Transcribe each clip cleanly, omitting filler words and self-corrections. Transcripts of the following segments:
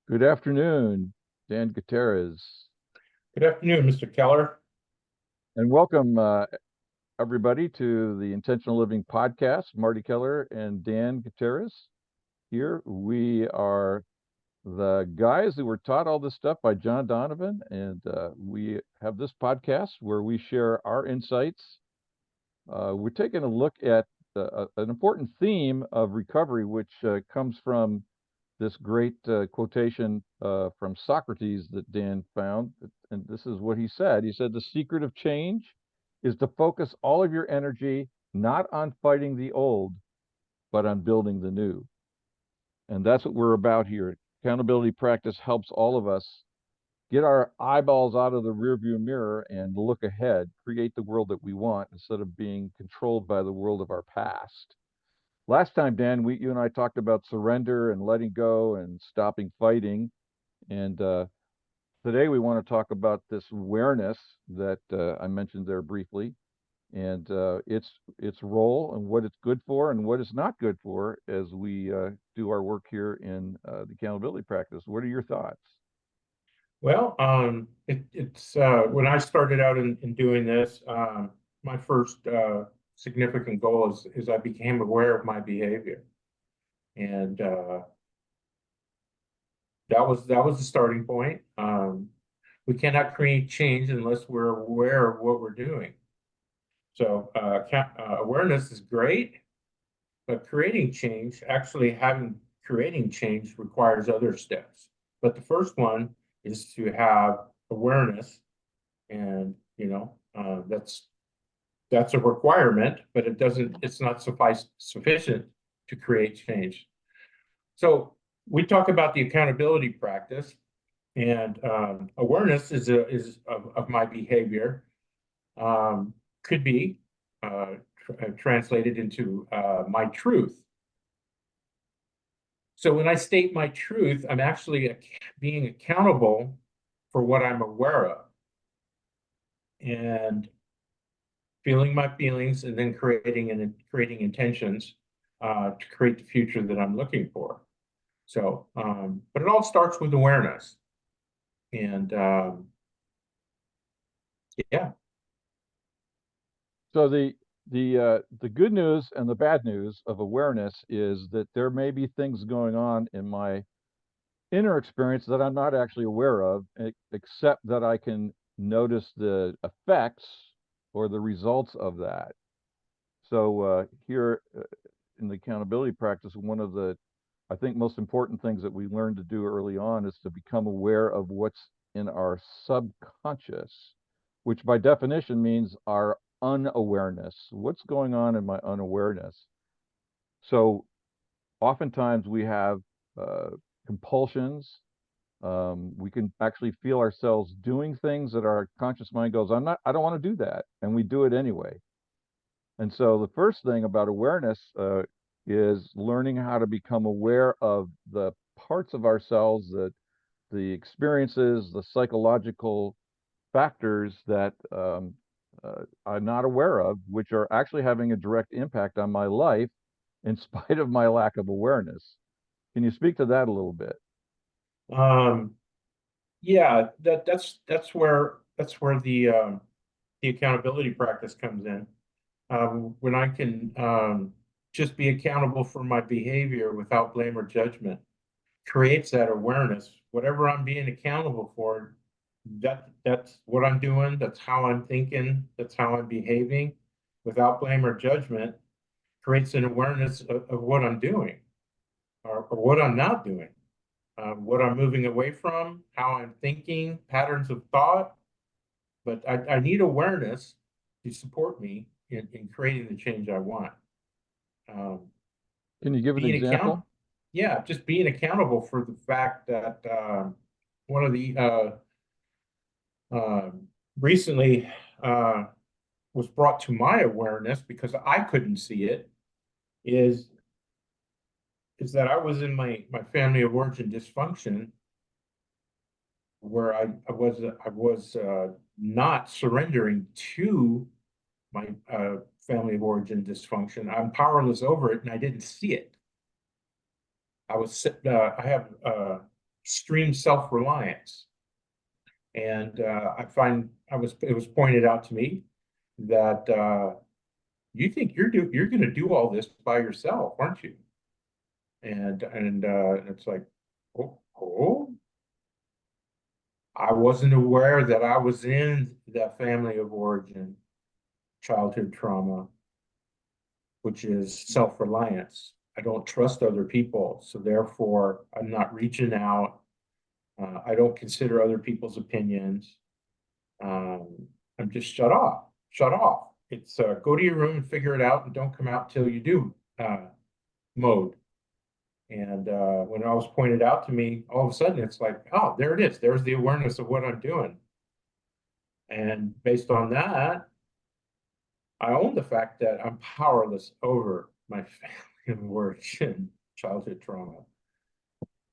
Good afternoon, Dan Gutierrez, Good afternoon, Mr. Keller. and welcome everybody to the Intentional Living Podcast. Marty Keller and Dan Gutierrez here. We are the guys who were taught all this stuff by John Donovan, and we have this podcast where we share our insights. We're taking a look at an important theme of recovery, which comes from this great quotation from Socrates that Dan found. And this is what he said. He said, "The secret of change is to focus all of your energy not on fighting the old, but on building the new." And that's what we're about here. Accountability practice helps all of us get our eyeballs out of the rearview mirror and look ahead, create the world that we want instead of being controlled by the world of our past. Last time, Dan, you and I talked about surrender and letting go and stopping fighting. And today we want to talk about this awareness that I mentioned there briefly, and its role and what it's good for and what it's not good for as we do our work here in the accountability practice. What are your thoughts? Well, it's when I started out in doing this, my first significant goal is I became aware of my behavior, and that was the starting point. We cannot create change unless we're aware of what we're doing. So awareness is great, but creating change requires other steps. But the first one is to have awareness, and that's a requirement, but it's not sufficient to create change. So we talk about the accountability practice, and awareness is of my behavior, could be translated into my truth. So when I state my truth, I'm actually being accountable for what I'm aware of, and feeling my feelings, and then creating intentions to create the future that I'm looking for. So, but it all starts with awareness, and yeah. So the good news and the bad news of awareness is that there may be things going on in my inner experience that I'm not actually aware of, except that I can notice the effects or the results of that. So here in the accountability practice, one of the, I think, most important things that we learn to do early on is to become aware of what's in our subconscious, which by definition means our unawareness. What's going on in my unawareness? So oftentimes we have compulsions. We can actually feel ourselves doing things that our conscious mind goes, I don't want to do that. And we do it anyway. And so the first thing about awareness is learning how to become aware of the parts of ourselves, that the experiences, the psychological factors that I'm not aware of, which are actually having a direct impact on my life in spite of my lack of awareness. Can you speak to that a little bit? um, yeah, that's where the accountability practice comes in. When I can just be accountable for my behavior without blame or judgment, creates that awareness. Whatever I'm being accountable for, that's what I'm doing, that's how I'm thinking, that's how I'm behaving, without blame or judgment, creates an awareness of what I'm doing, or what I'm not doing, what I'm moving away from, how I'm thinking, patterns of thought. But I need awareness to support me in creating the change I want. Um, Can you give an being example? account, yeah, just being accountable for the fact that one of the uh, recently was brought to my awareness because I couldn't see it, is is that I was in my family of origin dysfunction, where I was not surrendering to my family of origin dysfunction. I'm powerless over it, and I didn't see it. I have extreme self-reliance. And it was pointed out to me that you think you're going to do all this by yourself, aren't you? And it's like, oh, I wasn't aware that I was in that family of origin, childhood trauma, which is self-reliance. I don't trust other people, so therefore I'm not reaching out. I don't consider other people's opinions. I'm just shut off. Shut off. It's go to your room and figure it out, and don't come out till you do mode. And when it was pointed out to me, all of a sudden it's like, oh, there it is. There's the awareness of what I'm doing. And based on that, I own the fact that I'm powerless over my family of origin, childhood trauma,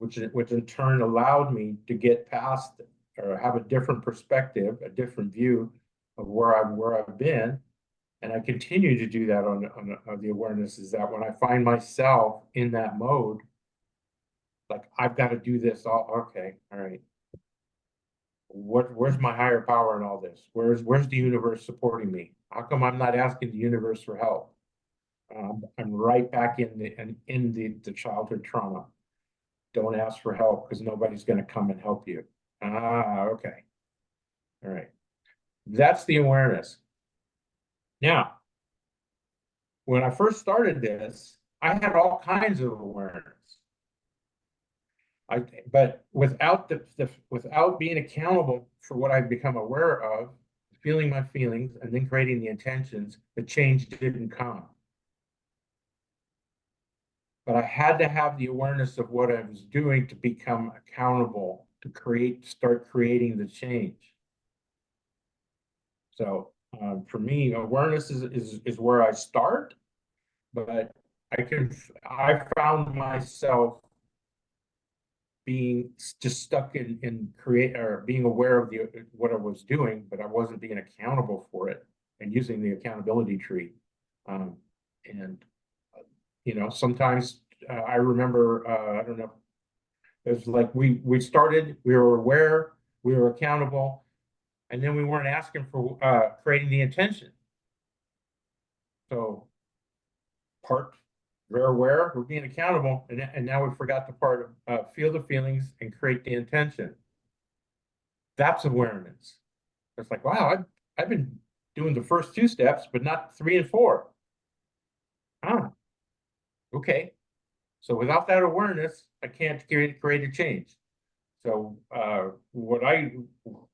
which in turn allowed me to get past or have a different perspective, a different view of where I've been. And I continue to do that on the awareness is that when I find myself in that mode, like I've got to do this all okay, all right. Where's my higher power in all this? Where's the universe supporting me? How come I'm not asking the universe for help? I'm right back in the childhood trauma. Don't ask for help because nobody's going to come and help you. Okay. All right. That's the awareness. Now, when I first started this, I had all kinds of awareness. But without without being accountable for what I've become aware of, feeling my feelings and then creating the intentions, the change didn't come. But I had to have the awareness of what I was doing to become accountable, to start creating the change. So for me, awareness is where I start, but I found myself being just stuck in create or being aware of what I was doing, but I wasn't being accountable for it and using the accountability tree. And sometimes I remember I don't know. It was like we started, we were aware, we were accountable, and then we weren't asking for creating the intention. So we're aware, we're being accountable, and now we forgot the part of feel the feelings and create the intention. That's awareness. It's like, wow, I've been doing the first two steps, but not 3 and 4. Okay. So without that awareness, I can't create a change. So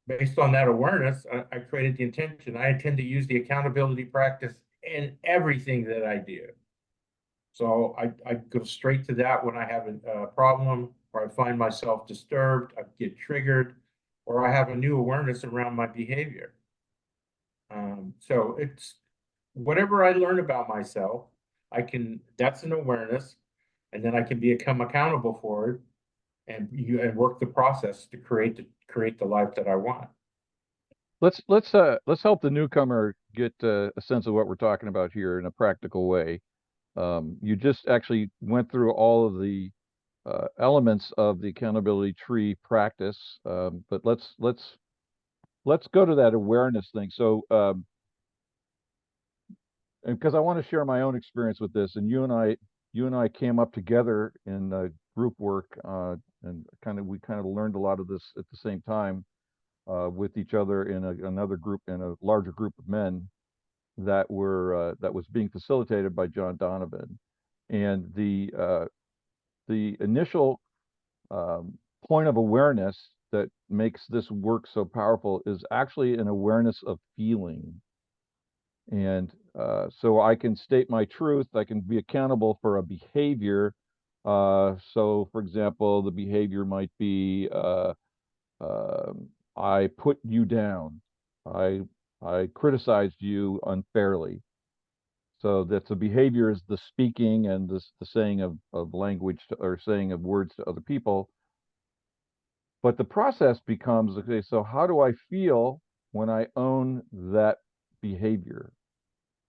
based on that awareness, I created the intention. I intend to use the accountability practice in everything that I do. So I go straight to that when I have a problem, or I find myself disturbed, I get triggered, or I have a new awareness around my behavior. So it's whatever I learn about myself, that's an awareness, and then I can become accountable for it and work the process to create the life that I want. Let's help the newcomer get a sense of what we're talking about here in a practical way. You just actually went through all of the elements of the accountability tree practice, but let's go to that awareness thing. So, because I want to share my own experience with this, and you and I came up together in group work, and we kind of learned a lot of this at the same time with each other in another group, in a larger group of men that was being facilitated by John Donovan. And the initial point of awareness that makes this work so powerful is actually an awareness of feeling. And so I can state my truth, I can be accountable for a behavior. So, for example, the behavior might be I put you down, I criticized you unfairly. So that's the behavior is the speaking and the saying of language or saying of words to other people. But the process becomes, okay, so how do I feel when I own that behavior?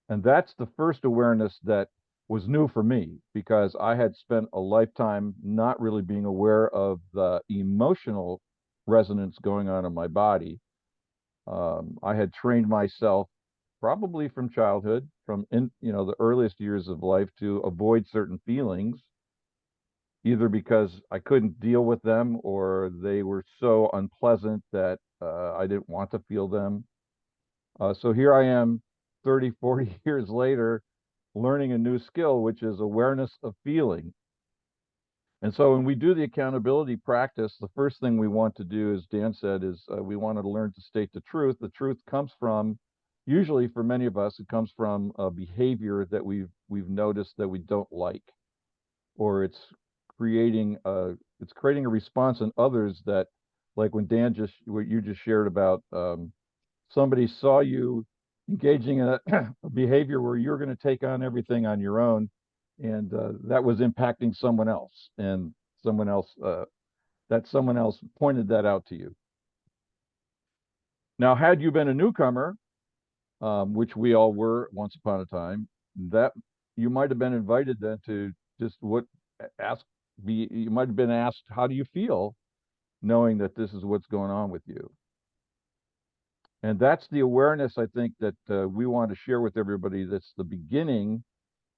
And that's the first awareness that was new for me because I had spent a lifetime not really being aware of the emotional resonance going on in my body. I had trained myself probably from childhood, from the earliest years of life, to avoid certain feelings, either because I couldn't deal with them or they were so unpleasant that I didn't want to feel them. So here I am 30, 40 years later, learning a new skill, which is awareness of feeling. And so when we do the accountability practice, the first thing we want to do, as Dan said, is we want to learn to state the truth. The truth comes from, usually for many of us, it comes from a behavior that we've noticed that we don't like, or it's creating a response in others that, like when Dan just what you just shared about, somebody saw you engaging in a behavior where you're going to take on everything on your own, and that was impacting someone else, and someone else that someone else pointed that out to you. Now, had you been a newcomer, which we all were once upon a time, that you might have been invited then to just ask you might have been asked, how do you feel, knowing that this is what's going on with you. And that's the awareness, I think, that we want to share with everybody. That's the beginning,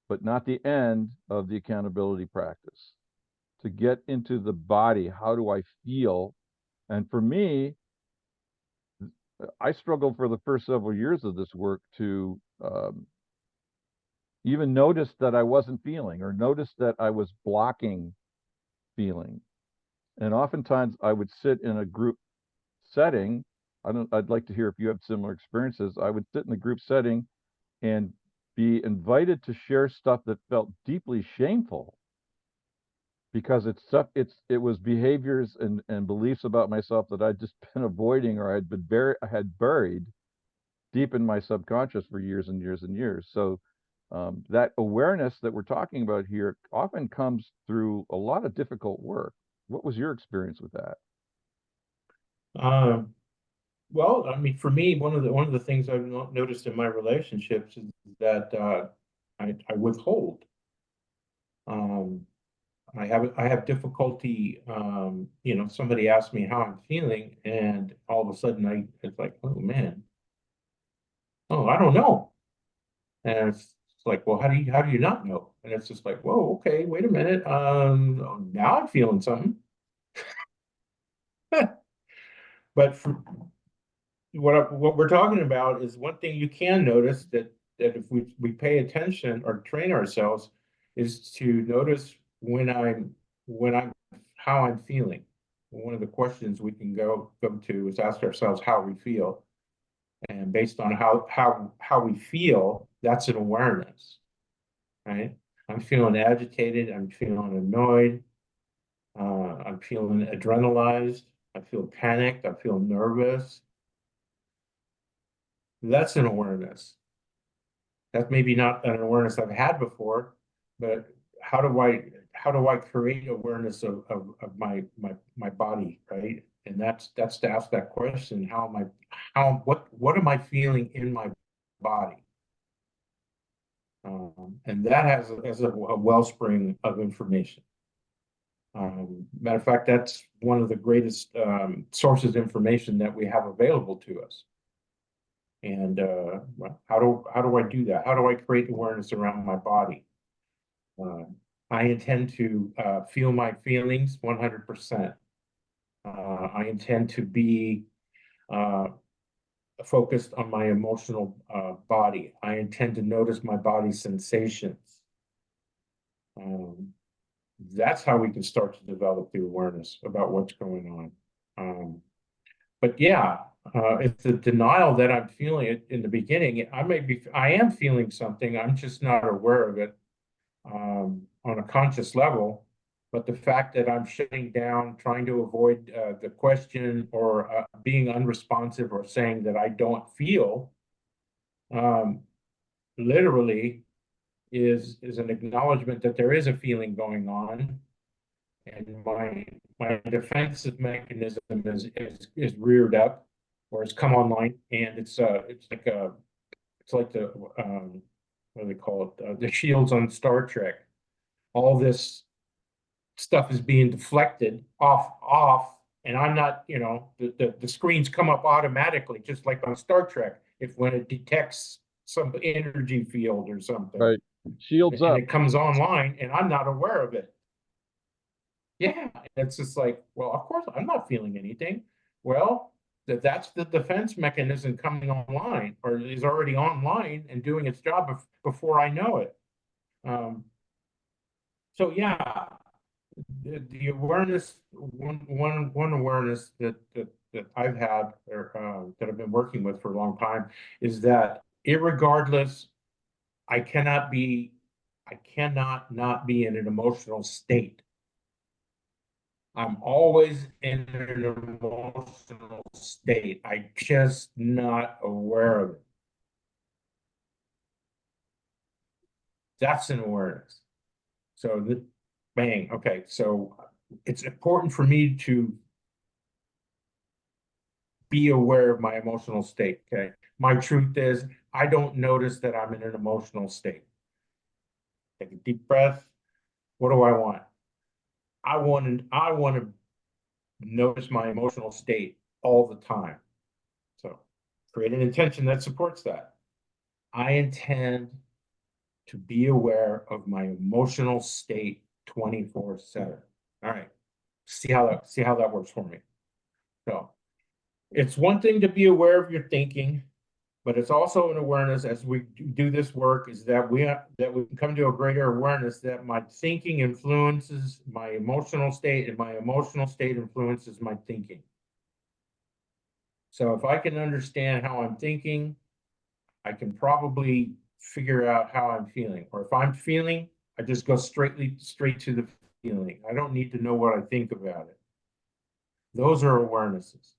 but not the end of the accountability practice. To get into the body, how do I feel? And for me, I struggled for the first several years of this work to even notice that I wasn't feeling, or notice that I was blocking feeling. And oftentimes I would sit in a group setting. I'd like to hear if you have similar experiences. I would sit in a group setting and be invited to share stuff that felt deeply shameful, because it was behaviors and beliefs about myself that I'd just been avoiding, or I had buried deep in my subconscious for years and years and years. So that awareness that we're talking about here often comes through a lot of difficult work. What was your experience with that? Um, well, I mean, for me, one of the things I've noticed in my relationships is that I withhold. Um, I have difficulty. Somebody asks me how I'm feeling, and all of a sudden it's like, oh man, oh, I don't know. And it's like, well, how do you not know? And it's just like, whoa, okay, wait a minute. Now I'm feeling something. But what we're talking about is one thing you can notice, that if we pay attention or train ourselves, is to notice when I'm how I'm feeling. One of the questions we can go to is ask ourselves how we feel. And based on how we feel, that's an awareness, right? I'm feeling agitated, I'm feeling annoyed, I'm feeling adrenalized, I feel panicked, I feel nervous. That's an awareness. That's maybe not an awareness I've had before, but how do I create awareness of my body, right? And that's to ask that question, what am I feeling in my body? And that has a wellspring of information. Matter of fact, that's one of the greatest sources of information that we have available to us. And how do I do that? How do I create awareness around my body? I intend to feel my feelings 100%. I intend to be focused on my emotional body. I intend to notice my body's sensations. That's how we can start to develop the awareness about what's going on. But yeah, it's the denial that I'm feeling it in the beginning. I am feeling something. I'm just not aware of it on a conscious level. But the fact that I'm shutting down, trying to avoid the question, or being unresponsive, or saying that I don't feel, um, literally is an acknowledgement that there is a feeling going on, and my defensive mechanism is reared up, or has come online, and it's like the what do they call it? The shields on Star Trek. All this stuff is being deflected off, and I'm not, the screens come up automatically, just like on Star Trek, if when it detects some energy field or something, Right. Shields and up. it comes online, and I'm not aware of it. Yeah, it's just like, well, of course, I'm not feeling anything. Well, that's the defense mechanism coming online, or is already online and doing its job before I know it. So yeah, the awareness, one awareness that I've had, or that I've been working with for a long time, is that irregardless, I cannot not be in an emotional state. I'm always in an emotional state. I just not aware of it. That's an awareness. So bang. Okay. So it's important for me to be aware of my emotional state. Okay. My truth is, I don't notice that I'm in an emotional state. Take a deep breath. What do I want? I want to notice my emotional state all the time. So create an intention that supports that. I intend to be aware of my emotional state 24/7. All right. See how that works for me. So it's one thing to be aware of your thinking, but it's also an awareness as we do this work, is that we can come to a greater awareness that my thinking influences my emotional state, and my emotional state influences my thinking. So if I can understand how I'm thinking, I can probably figure out how I'm feeling. Or if I'm feeling, I just go straight to the feeling. I don't need to know what I think about it. Those are awarenesses.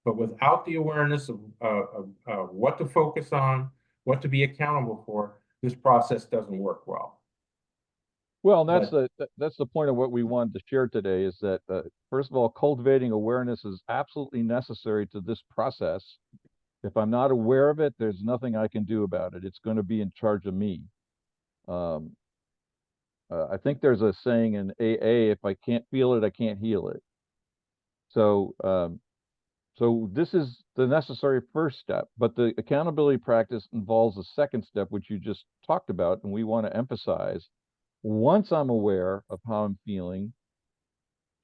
But without the awareness of what to focus on, what to be accountable for, this process doesn't work well. Well, and But that's the point of what we wanted to share today is that first of all, cultivating awareness is absolutely necessary to this process. If I'm not aware of it, there's nothing I can do about it. It's going to be in charge of me. Um, I think there's a saying in AA: if I can't feel it, I can't heal it. So, so this is the necessary first step, but the accountability practice involves a second step, which you just talked about, and we want to emphasize. Once I'm aware of how I'm feeling,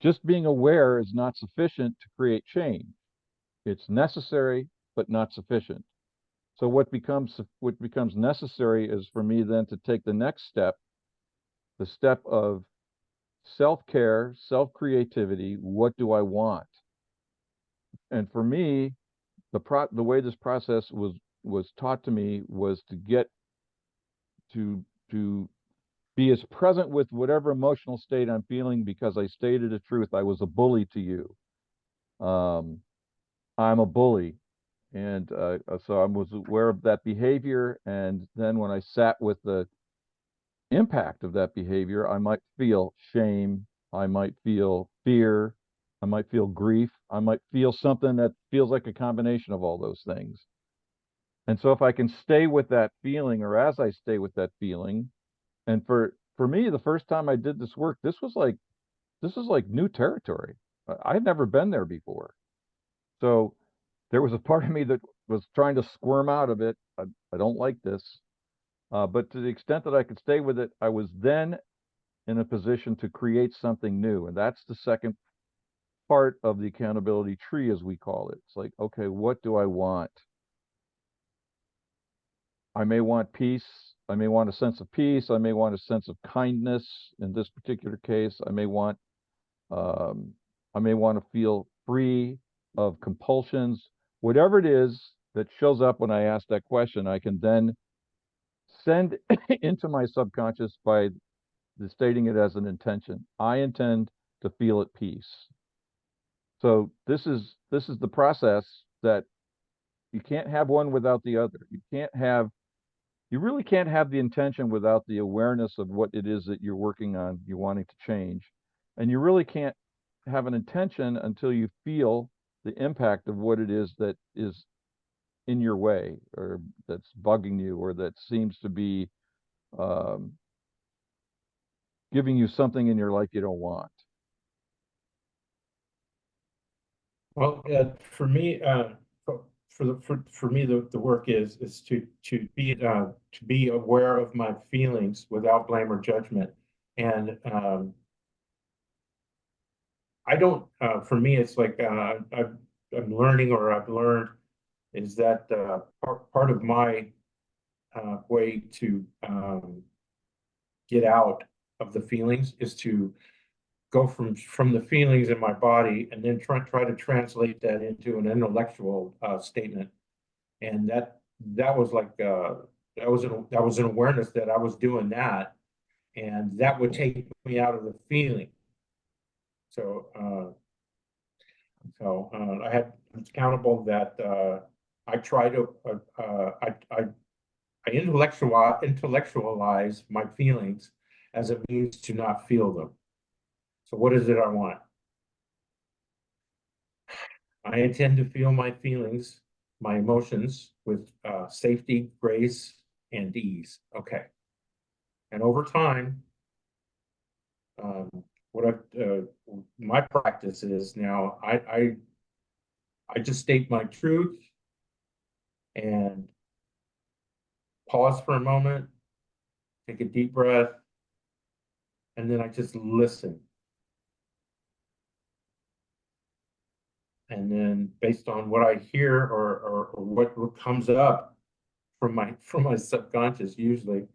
just being aware is not sufficient to create change. It's necessary, but not sufficient. So what becomes necessary is for me then to take the next step, the step of self-care, self-creativity. What do I want? And for me, the way this process was taught to me was to get to be as present with whatever emotional state I'm feeling, because I stated the truth. I was a bully to you. Um, I'm a bully. And so I was aware of that behavior. And then when I sat with the impact of that behavior, I might feel shame. I might feel fear. I might feel grief. I might feel something that feels like a combination of all those things. And so if I can stay with that feeling, or as I stay with that feeling, and for me, the first time I did this work, this was like new territory. I had never been there before. So there was a part of me that was trying to squirm out of it. I don't like this. But to the extent that I could stay with it, I was then in a position to create something new. And that's the second part of the accountability tree, as we call it. It's like, okay, what do I want? I may want peace. I may want a sense of peace. I may want a sense of kindness. In this particular case, um, I may want to feel free of compulsions. Whatever it is that shows up when I ask that question, I can then send into my subconscious by stating it as an intention. I intend to feel at peace. So this is the process that you can't have one without the other. You really can't have the intention without the awareness of what it is that you're working on, you're wanting to change. And you really can't have an intention until you feel the impact of what it is that is in your way, or that's bugging you, or that seems to be um, giving you something in your life you don't want? Well, for me, for me, the work is to be aware of my feelings without blame or judgment. And I don't, for me, it's like I'm learning, or I've learned, is that part of my way to get out of the feelings is to go from the feelings in my body, and then try to translate that into an intellectual statement. And that was like that was an awareness that I was doing that, and that would take me out of the feeling. So I had it's accountable that I try to I intellectualize my feelings as a means to not feel them. So what is it I want? I intend to feel my feelings, my emotions, with safety, grace, and ease. Okay. And over time, um, what my practice is now, I just state my truth and pause for a moment, take a deep breath, and then I just listen. And then based on what I hear, or what comes up from my subconscious, usually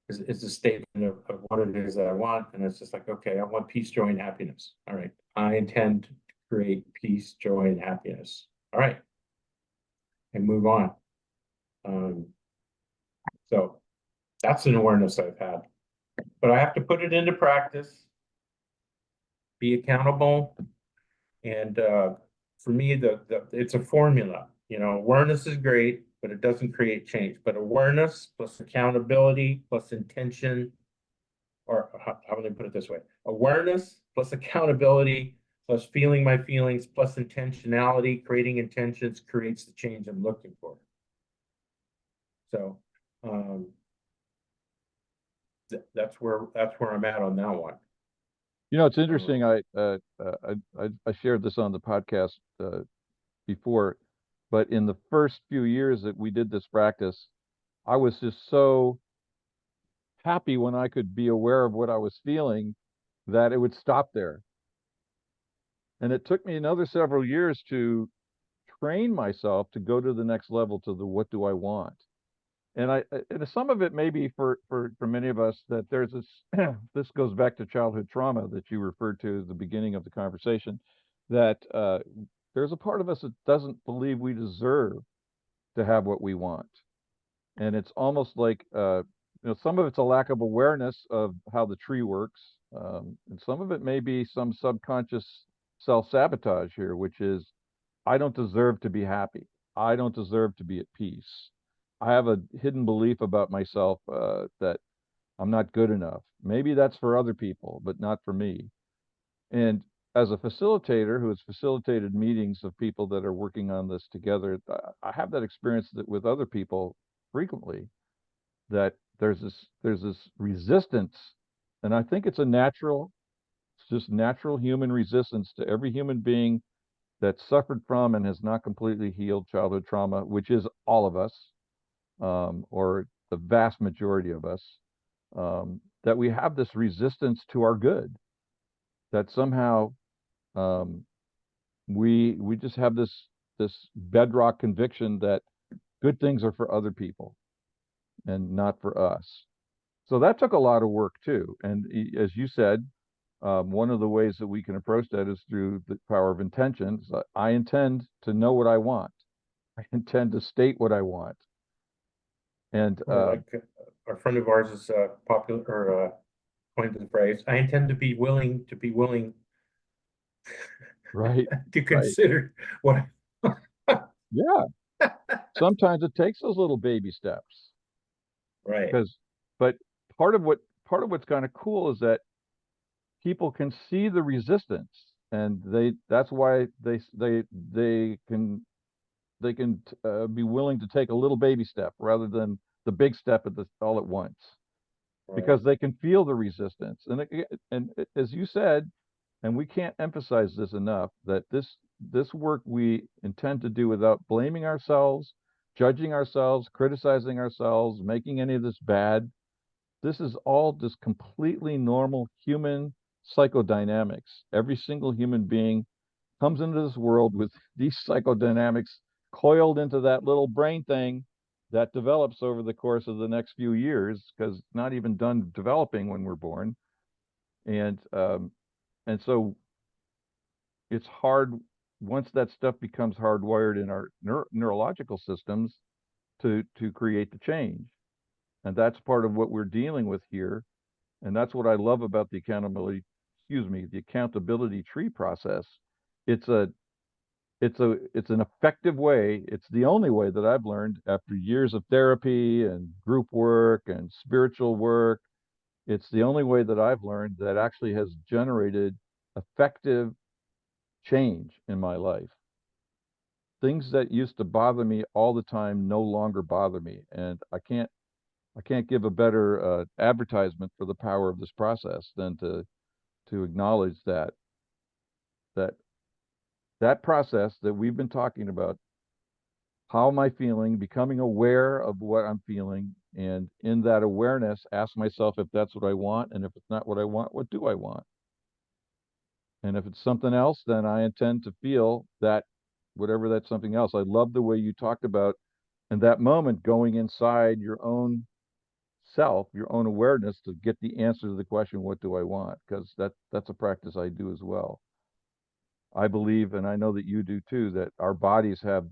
is a statement of what it is that I want. And it's just like, okay, I want peace, joy, and happiness. All right. I intend to create peace, joy, and happiness. All right. And move on. Um, so that's an awareness I've had. But I have to put it into practice, be accountable. And for me, it's a formula. You know, awareness is great, but it doesn't create change. But awareness plus accountability plus intention, or how would I put it this way? Awareness plus accountability plus feeling my feelings plus intentionality, creating intentions creates the change I'm looking for. So um, that's where I'm at on that one. You know, it's Uh, interesting. I shared this on the podcast before, but in the first few years that we did this practice, I was just so happy when I could be aware of what I was feeling that it would stop there. And it took me another several years to train myself to go to the next level, to the what do I want. And some of it may be for many of us that there's this this goes back to childhood trauma that you referred to at the beginning of the conversation, that there's a part of us that doesn't believe we deserve to have what we want. And it's almost like some of it's a lack of awareness of how the tree works, and some of it may be some subconscious self-sabotage here, which is, I don't deserve to be happy. I don't deserve to be at peace. I have a hidden belief about myself that I'm not good enough. Maybe that's for other people, but not for me. And as a facilitator who has facilitated meetings of people that are working on this together, I have that experience that with other people frequently, that there's this resistance, and I think it's just natural human resistance to every human being that suffered from and has not completely healed childhood trauma, which is all of us, or the vast majority of us, that we have this resistance to our good, that somehow um, we just have this bedrock conviction that good things are for other people and not for us. So that took a lot of work too. And as you said, one of the ways that we can approach that is through the power of intention. So I intend to know what I want. I intend to state what I want. And or like a friend of ours is popular, or coined the phrase, I intend to be willing right, to right, consider what. yeah. Sometimes it takes those little baby steps, Right. because, but part of what's kind of cool is that people can see the resistance, and that's why they can be willing to take a little baby step rather than the big step all at once, Right. because they can feel the resistance. As you said, and we can't emphasize this enough, that this work we intend to do without blaming ourselves, judging ourselves, criticizing ourselves, making any of this bad. This is all just completely normal human psychodynamics. Every single human being comes into this world with these psychodynamics coiled into that little brain thing that develops over the course of the next few years, because it's not even done developing when we're born. And so it's hard once that stuff becomes hardwired in our neurological systems to create the change. And that's part of what we're dealing with here. And that's what I love about the accountability tree process. It's a it's an effective way. It's the only way that I've learned after years of therapy and group work and spiritual work. It's the only way that I've learned that actually has generated effective change in my life. Things that used to bother me all the time no longer bother me, and I can't give a better advertisement for the power of this process than to acknowledge that that process that we've been talking about. How am I feeling? Becoming aware of what I'm feeling, and in that awareness, ask myself if that's what I want, and if it's not what I want, what do I want? And if it's something else, then I intend to feel that, whatever that something else. I love the way you talked about in that moment going inside your own self, your own awareness, to get the answer to the question, what do I want? Because that's a practice I do as well. I believe, and I know that you do too, that our bodies have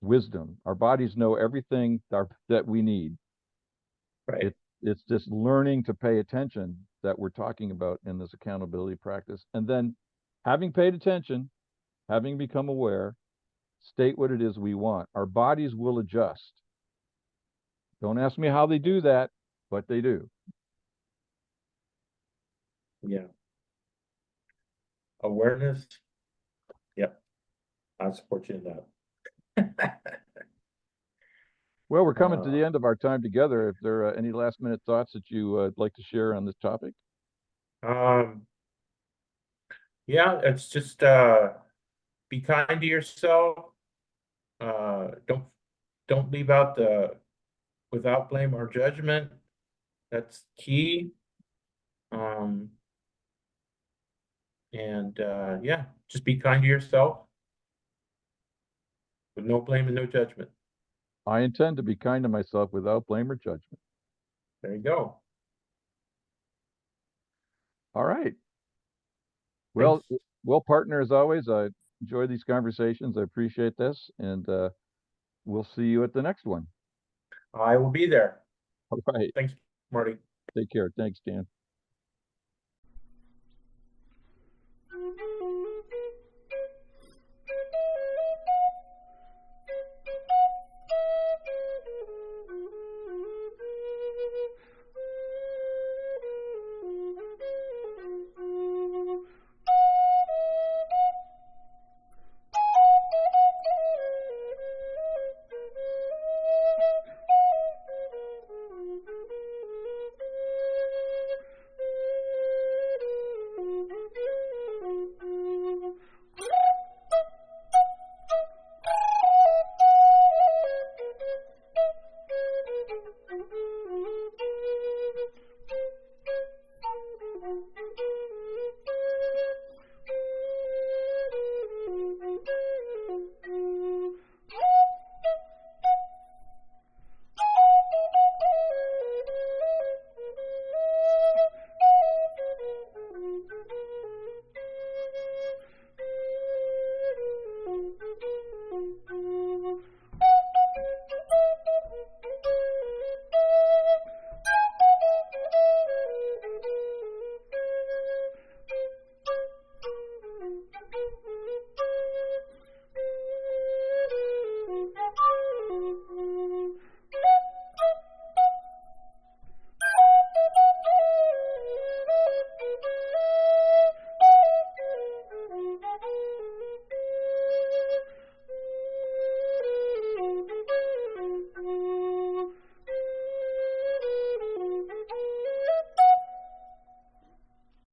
wisdom. Our bodies know everything that we need. Right. It, it's just learning to pay attention that we're talking about in this accountability practice. And then, having paid attention, having become aware, state what it is we want. Our bodies will adjust. Don't ask me how they do that, but they do. Yeah. Awareness. Yep. I support you in that. Well, we're coming to Uh, the end of our time together. If there are any last minute thoughts that you'd like to share on this topic? um, yeah, it's just be kind to yourself. Don't leave out the without blame or judgment. That's key. Um, and yeah, just be kind to yourself with no blame and no judgment. I intend to be kind to myself without blame or judgment. There you go. All right. Thanks. Well, partner, as always, I enjoy these conversations. I appreciate this, and we'll see you at the next one. I will be there. All right. Thanks, Marty. Take care. Thanks, Dan.